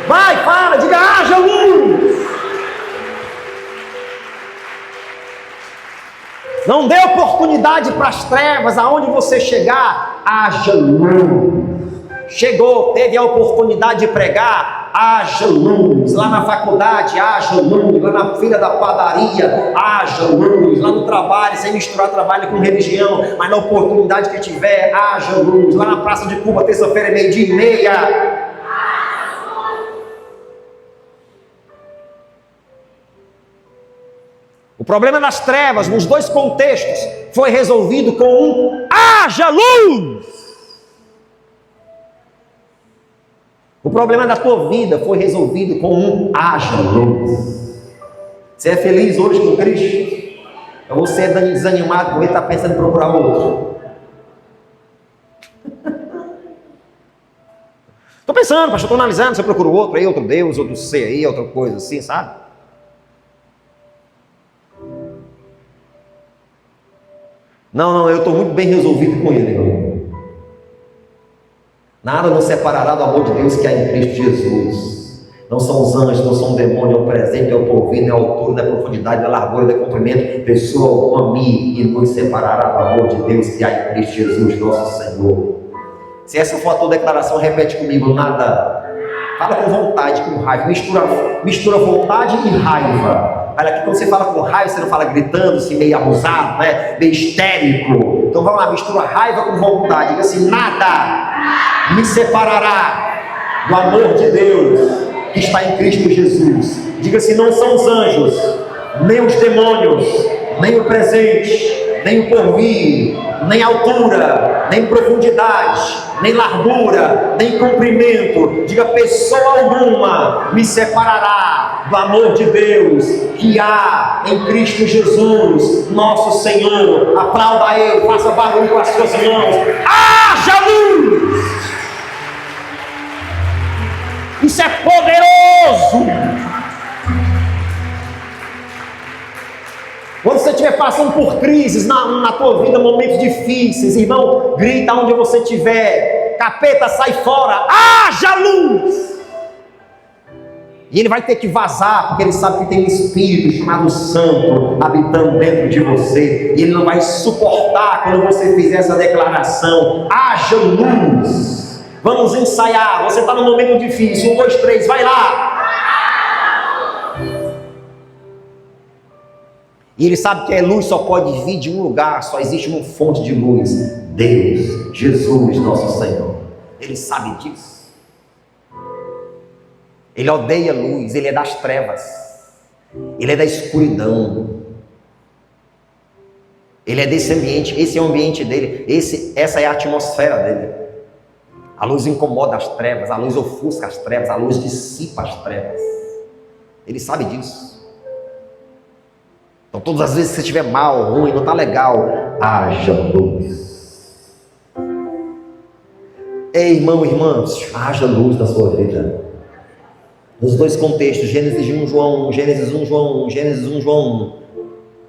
Speaker 1: Vai, fala, diga: haja luz! Não dê oportunidade para as trevas. Aonde você chegar, haja luz. Chegou, teve a oportunidade de pregar, haja luz. Lá na faculdade, haja luz. Lá na fila da padaria, haja luz. Lá no trabalho, sem misturar trabalho com religião, mas na oportunidade que tiver, haja luz. Lá na Praça de Cuba, terça-feira, 12:30. O problema das trevas, nos 2 contextos, foi resolvido com um haja luz. O problema da tua vida foi resolvido com um haja luz. Você é feliz hoje com Cristo? Ou você é desanimado porque está pensando em procurar outro? Estou pensando, pastor, estou analisando, você procura outro aí, outro Deus, outro ser aí, outra coisa assim, sabe? Não, eu estou muito bem resolvido com ele, irmão. Nada nos separará do amor de Deus que há em Cristo Jesus. Não são os anjos, não são o demônio, é o presente, é o porvir, é a altura, é a profundidade, é a largura, é o comprimento. Pessoa alguma me e nos separará do amor de Deus que há em Cristo Jesus, nosso Senhor. Se essa for a tua declaração, repete comigo: nada. Fala com vontade, com raiva. Mistura vontade e raiva. Olha aqui, quando você fala com raiva, você não fala gritando, assim, meio abusado, né? Meio histérico. Então vamos lá, mistura raiva com vontade. Diga assim: nada me separará do amor de Deus que está em Cristo Jesus. Diga assim: não são os anjos, nem os demônios, nem o presente, nem o porvir, nem altura, nem profundidade, nem largura, nem comprimento, diga, pessoa alguma me separará do amor de Deus que há em Cristo Jesus, nosso Senhor. Aplauda Ele, faça barulho com as suas mãos. Haja luz! Isso é poderoso! Quando você estiver passando por crises na tua vida, momentos difíceis, irmão, grita onde você estiver, capeta, sai fora, haja luz! E ele vai ter que vazar, porque ele sabe que tem um Espírito chamado Santo habitando dentro de você, e ele não vai suportar quando você fizer essa declaração, haja luz! Vamos ensaiar, você está num momento difícil, 1, 2, 3, vai lá! E ele sabe que a luz só pode vir de um lugar, só existe uma fonte de luz, Deus, Jesus, nosso Senhor. Ele sabe disso. Ele odeia a luz, ele é das trevas, ele é da escuridão. Ele é desse ambiente, esse é o ambiente dele, essa é a atmosfera dele. A luz incomoda as trevas, a luz ofusca as trevas, a luz dissipa as trevas. Ele sabe disso. Então todas as vezes que você estiver mal, ruim, não está legal, haja luz. Ei, irmão, irmã, haja luz na sua vida. Nos dois contextos, Gênesis 1, João 1, Gênesis 1, João 1, Gênesis 1, João 1.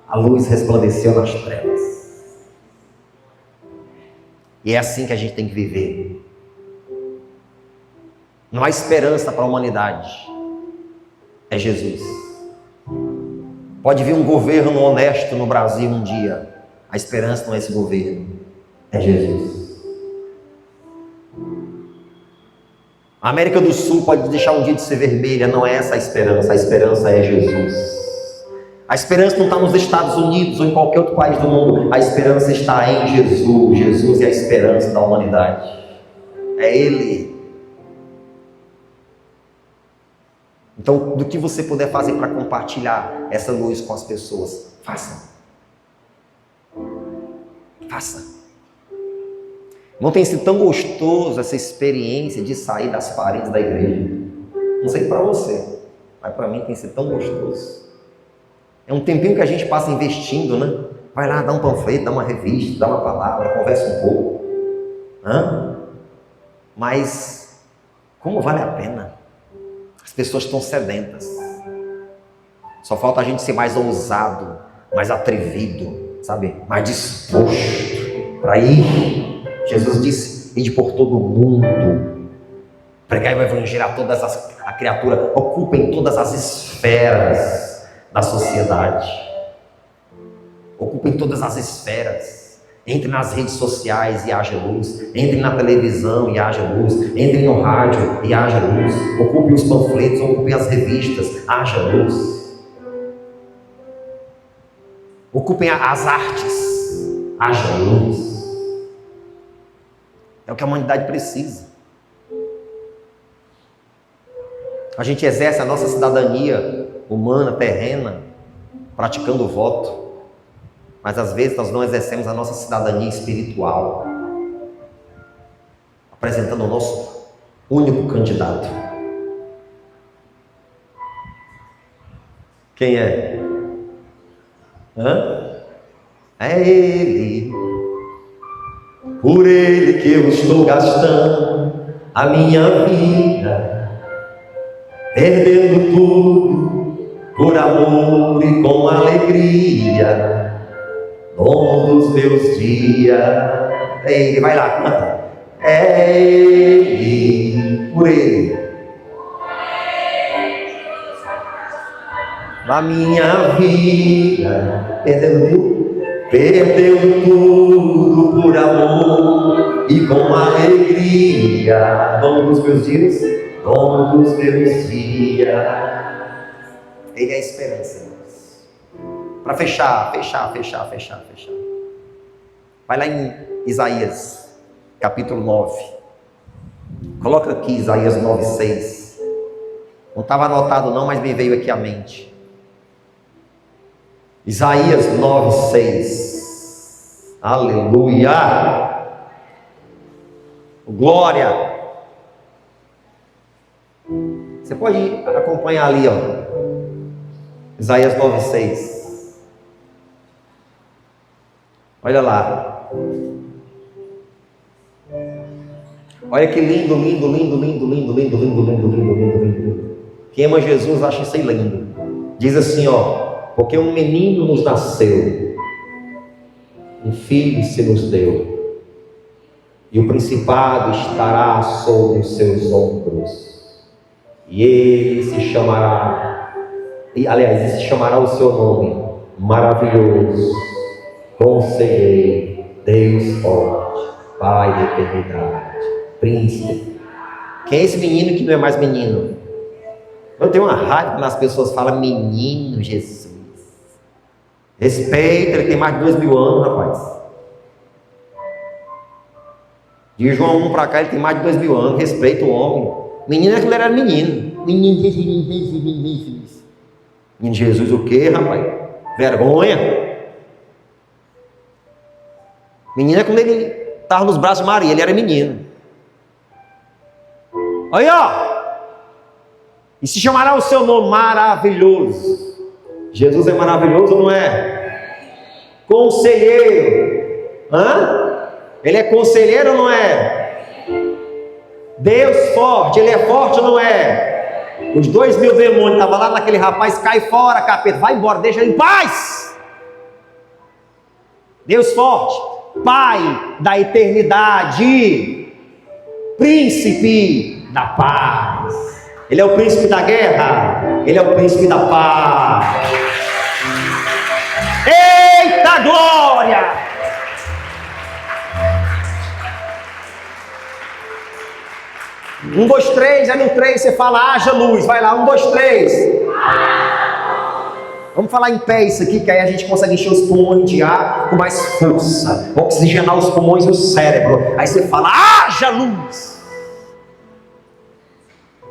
Speaker 1: A luz resplandeceu nas trevas. E é assim que a gente tem que viver. Não há esperança para a humanidade. É Jesus. Pode vir um governo honesto no Brasil um dia. A esperança não é esse governo. É Jesus. A América do Sul pode deixar um dia de ser vermelha. Não é essa a esperança é Jesus. A esperança não está nos Estados Unidos ou em qualquer outro país do mundo. A esperança está em Jesus. Jesus é a esperança da humanidade. É Ele. Então, do que você puder fazer para compartilhar essa luz com as pessoas, faça. Faça. Não tem sido tão gostoso essa experiência de sair das paredes da igreja. Não sei para você, mas para mim tem sido tão gostoso. É um tempinho que a gente passa investindo, né? Vai lá, dá um panfleto, dá uma revista, dá uma palavra, conversa um pouco. Mas, como vale a pena? As pessoas estão sedentas. Só falta a gente ser mais ousado, mais atrevido, sabe? Mais disposto para ir. Jesus disse, ide por todo o mundo, pregai o evangelho a todas a criatura, ocupem todas as esferas da sociedade. Ocupem todas as esferas. Entre nas redes sociais e haja luz. Entre na televisão e haja luz. Entre no rádio e haja luz. Ocupem os panfletos, ocupem as revistas, haja luz. Ocupem as artes, haja luz. É o que a humanidade precisa. A gente exerce a nossa cidadania humana, terrena, praticando o voto. Mas às vezes nós não exercemos a nossa cidadania espiritual, apresentando o nosso único candidato. Quem é? É Ele. Por Ele que eu estou gastando a minha vida, perdendo tudo por amor e com alegria. Dono dos meus dias. É Ele, vai lá, canta. É Ele, por Ele. A minha vida, perdeu tudo por amor e com alegria. Dono dos meus dias, dono dos meus dias. Ele é a esperança. Para fechar. Vai lá em Isaías, capítulo 9. Coloca aqui Isaías 9:6. Não estava anotado não, mas me veio aqui à mente. Isaías 9:6. Aleluia! Glória! Você pode acompanhar ali, ó. Isaías 9:6. Olha lá. Olha que lindo, lindo, lindo, lindo, lindo, lindo, lindo, lindo, lindo, lindo, lindo. Quem ama Jesus acha isso aí lindo. Diz assim, ó: porque um menino nos nasceu, um filho se nos deu, e o principado estará sobre os seus ombros, e ele se chamará, aliás, se chamará o seu nome, Maravilhoso, Conselheiro, Deus Forte, Pai da Eternidade, Príncipe. Quem é esse menino que não é mais menino? Eu tenho uma raiva quando as pessoas falam menino Jesus. Respeita, ele tem mais de 2000 anos, rapaz. De João 1 para cá, ele tem mais de 2000 anos. Respeita o homem. Menino é que ele era menino. Menino Jesus o quê, rapaz? Vergonha. Menino é quando ele estava nos braços de Maria, ele era menino. Aí, ó. E se chamará o seu nome Maravilhoso. Jesus é maravilhoso ou não é? Conselheiro. Ele é conselheiro ou não é? Deus forte, ele é forte ou não é? Os 2000 demônios estavam lá naquele rapaz: cai fora, capeta, vai embora, deixa ele em paz. Deus forte, Pai da eternidade, Príncipe da paz. Ele é o príncipe da guerra, ele é o príncipe da paz. Eita glória! Um, dois, três, aí no 3 você fala haja luz, vai lá, 1, 2, 3. Vamos falar em pé isso aqui, que aí a gente consegue encher os pulmões de ar com mais força, oxigenar os pulmões e o cérebro. Aí você fala haja luz.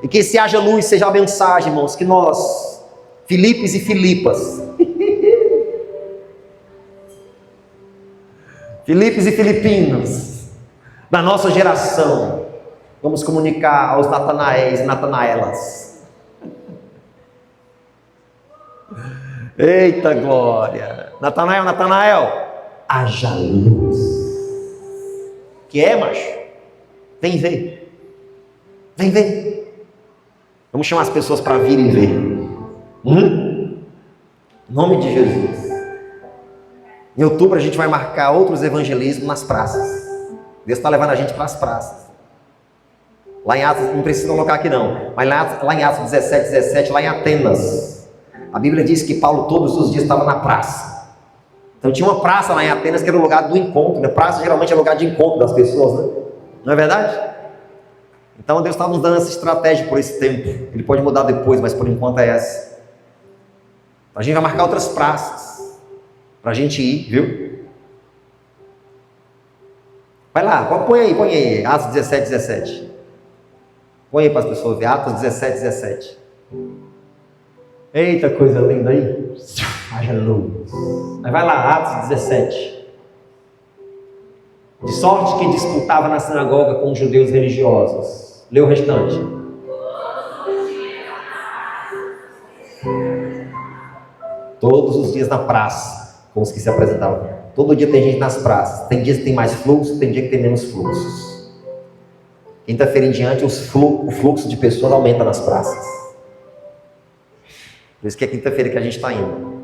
Speaker 1: E que esse haja luz seja a mensagem, irmãos, que nós, Filipes e Filipas, Filipes e Filipinos, da nossa geração, vamos comunicar aos Natanaéis e Natanaelas. Eita glória! Natanael, Natanael, haja luz. Que é, macho? Vem ver. Vem ver. Vamos chamar as pessoas para virem ver. Em nome de Jesus. Em outubro a gente vai marcar outros evangelismos nas praças. Deus está levando a gente para as praças. Lá em Atos, não precisa colocar aqui não, mas lá em Atos 17, lá em Atenas, a Bíblia diz que Paulo todos os dias estava na praça. Então tinha uma praça lá em Atenas que era o lugar do encontro, né? Praça geralmente é lugar de encontro das pessoas, né? Não é verdade? Então Deus está nos dando essa estratégia por esse tempo. Ele pode mudar depois, mas por enquanto é essa. A gente vai marcar outras praças para a gente ir, viu? Vai lá, põe aí, Atos 17. Põe aí para as pessoas ver, Atos 17. Eita, coisa linda aí. Haja luz. Mas vai lá, Atos 17. De sorte que disputava na sinagoga com os judeus religiosos. Lê o restante. Todos os dias na praça, com os que se apresentavam. Todo dia tem gente nas praças. Tem dias que tem mais fluxo, tem dia que tem menos fluxos. Quinta-feira em diante, o fluxo de pessoas aumenta nas praças. Por isso que é quinta-feira que a gente está indo.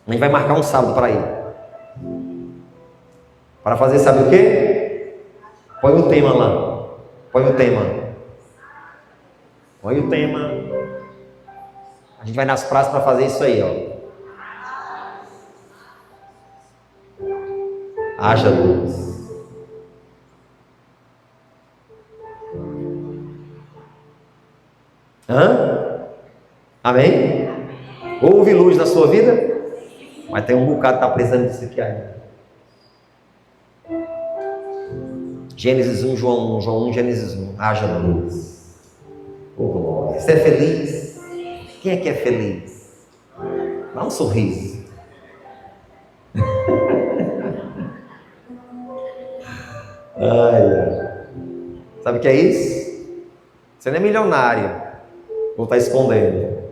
Speaker 1: A gente vai marcar um sábado para ir. Para fazer sabe o quê? Põe o tema lá. Põe o tema. A gente vai nas praças para fazer isso aí, ó. Haja luz. Amém? Houve luz na sua vida? Mas tem um bocado que está precisando disso aqui ainda. Gênesis 1, João 1, Gênesis 1. Haja luz. Oh, glória. Você é feliz? Quem é que é feliz? Dá um sorriso. Ai. Sabe o que é isso? Você não é milionário. Vou estar escondendo.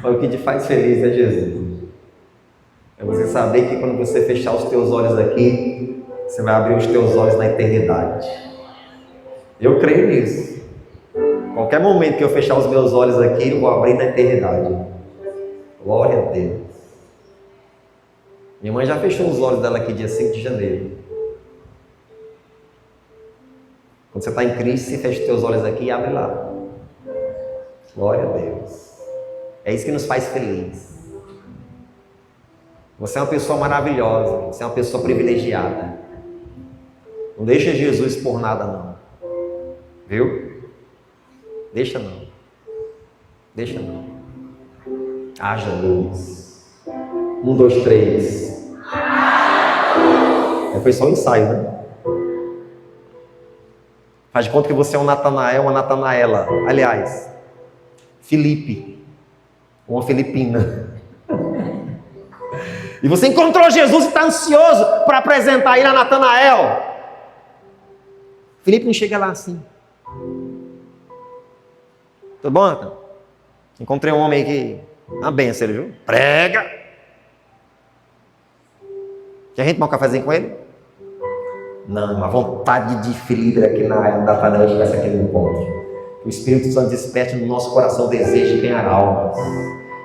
Speaker 1: Mas o que te faz feliz é Jesus. É você saber que quando você fechar os teus olhos aqui, você vai abrir os teus olhos na eternidade. Eu creio nisso. Qualquer momento que eu fechar os meus olhos aqui, eu vou abrir na eternidade. Glória a Deus. Minha mãe já fechou os olhos dela aqui dia 5 de janeiro. Quando você está em Cristo, você fecha os teus olhos aqui e abre lá. Glória a Deus. É isso que nos faz felizes. Você é uma pessoa maravilhosa. Você é uma pessoa privilegiada. Não deixa Jesus por nada não. Viu? Deixa não. Deixa não. Haja luz. 1, 2, 3. Foi só um ensaio, né? Faz de conta que você é um Natanael, uma Natanaela. Aliás, Felipe, uma Filipina. E você encontrou Jesus e está ansioso para apresentar ele a Natanael. Felipe não chega lá assim. Tudo bom, Nathan? Encontrei um homem aí que... Uma benção, ele viu? Prega! Quer a gente tomar um cafezinho com ele? Não, a vontade de Felipe aqui na Natanael tivesse aqui no encontro. Que o Espírito Santo desperte no nosso coração o desejo de ganhar almas,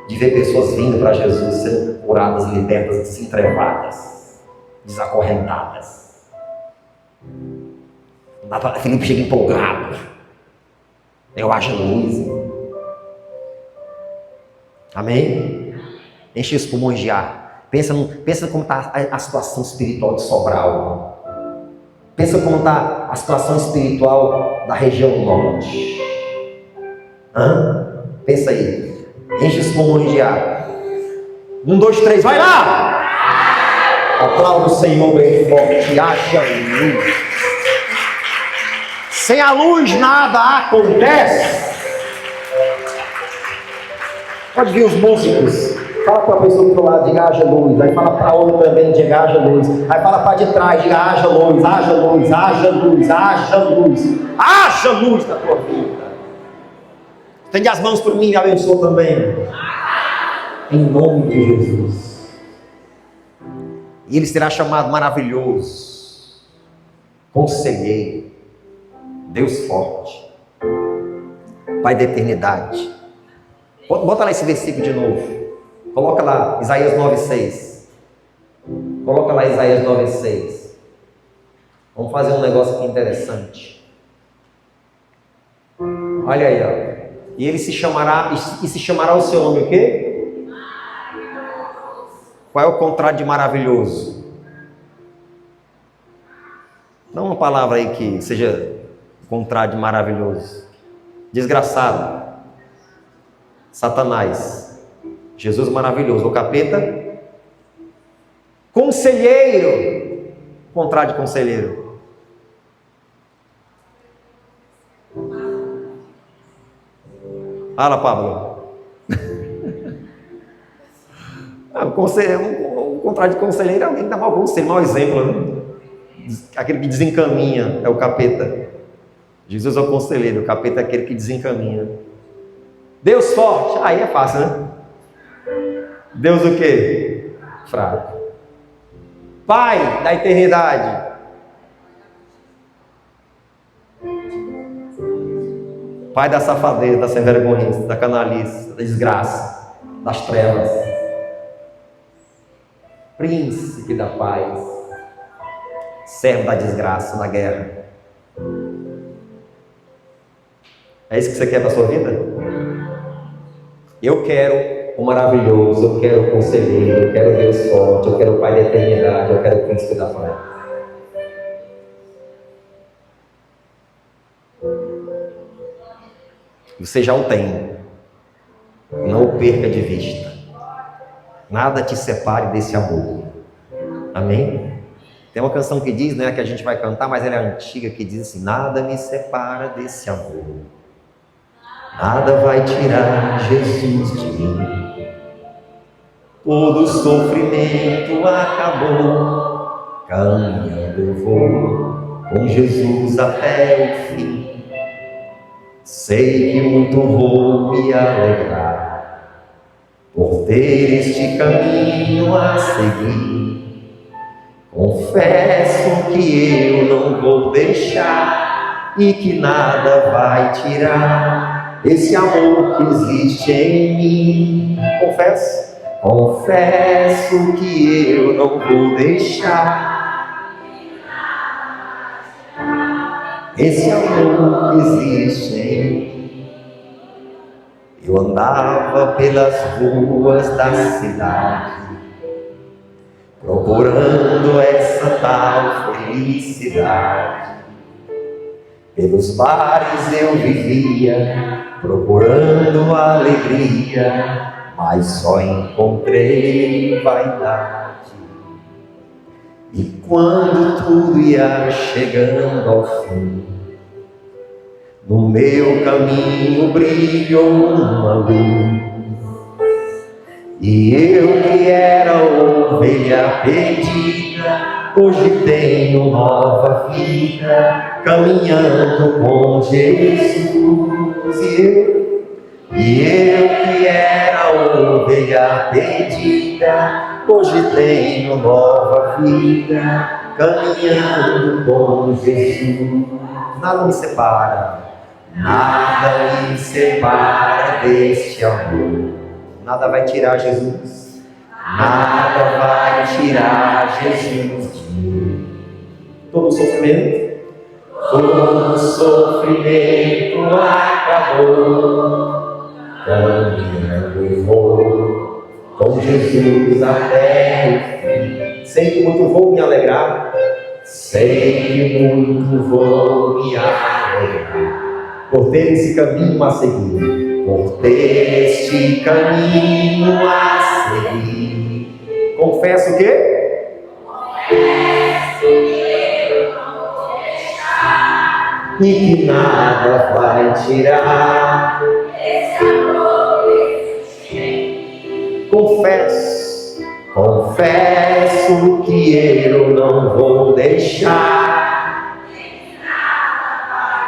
Speaker 1: de ver pessoas vindo para Jesus, sendo curadas, libertas, desentrevadas, desacorrentadas. Felipe chega empolgado. Eu acho luz. Amém? Enche os pulmões de ar. Pensa como está a situação espiritual de Sobral. Pensa como está a situação espiritual da região norte. Pensa aí. Enche os pulmões de ar. 1, 2, 3, vai lá! Aplauda o Senhor bem forte. Haja luz. Sem a luz nada acontece. Pode vir os músicos. Fala para a pessoa do outro lado, diga haja luz. Aí fala para outra também, diga haja luz. Aí fala para de trás, diga haja luz, haja luz, haja luz, haja luz. Haja luz na tua vida. Estende as mãos por mim e abençoa também. Em nome de Jesus. E ele será chamado maravilhoso, conselheiro, Deus forte, Pai da eternidade. Bota lá esse versículo de novo. Coloca lá, Isaías 9,6. Coloca lá Isaías 9,6. Vamos fazer um negócio aqui interessante. Olha aí, ó. E ele se chamará, e se chamará o seu nome o quê? Qual é o contrário de maravilhoso? Dá uma palavra aí que seja contrário de maravilhoso. Desgraçado. Satanás. Jesus maravilhoso. O capeta. Conselheiro. Contrário de conselheiro. Fala, Pablo. O contrário de conselheiro é alguém que dá mau conselho, mau exemplo, né? Aquele que desencaminha é o capeta. Jesus é o conselheiro, o capeta é aquele que desencaminha. Deus forte, aí é fácil, né? Deus o quê? Fraco. Pai da eternidade. Pai da safadeza, da sem vergonha, da canalice, da desgraça, das trevas. Príncipe da paz. Servo da desgraça, da guerra. É isso que você quer para a sua vida? Eu quero o maravilhoso, eu quero o conselheiro, eu quero Deus forte, eu quero o Pai da eternidade, eu quero o príncipe da paz. Você já o tem. Não o perca de vista. Nada te separe desse amor. Amém? Tem uma canção que diz, né, que a gente vai cantar, mas ela é antiga, que diz assim: nada me separa desse amor. Nada vai tirar Jesus de mim. todo sofrimento acabou, caminhando eu vou com Jesus até o fim. Sei que muito vou me alegrar por ter este caminho a seguir. Confesso que eu não vou deixar e que nada vai tirar esse amor que existe em mim. Confesso que eu não vou deixar esse amor que existe em mim. Eu andava pelas ruas da cidade, procurando essa tal felicidade. Pelos bares eu vivia, procurando alegria, mas só encontrei vaidade. E quando tudo ia chegando ao fim, no meu caminho brilhou uma luz, e eu que era ovelha perdida, hoje tenho nova vida, caminhando com Jesus. E eu que era ovelha perdida, hoje tenho nova vida, caminhando com Jesus. Nada me separa, nada me separa deste amor. Nada vai tirar Jesus, nada vai tirar Jesus de mim. Todo sofrimento acabou, caminhando eu vou com Jesus até o fim. Sei que muito vou me alegrar, sei que muito vou me alegrar por ter esse caminho a seguir, por ter este caminho a seguir. Confesso que? Confesso que eu não vou deixar e que nada vai tirar esse amor existe em mim. Confesso que eu não vou deixar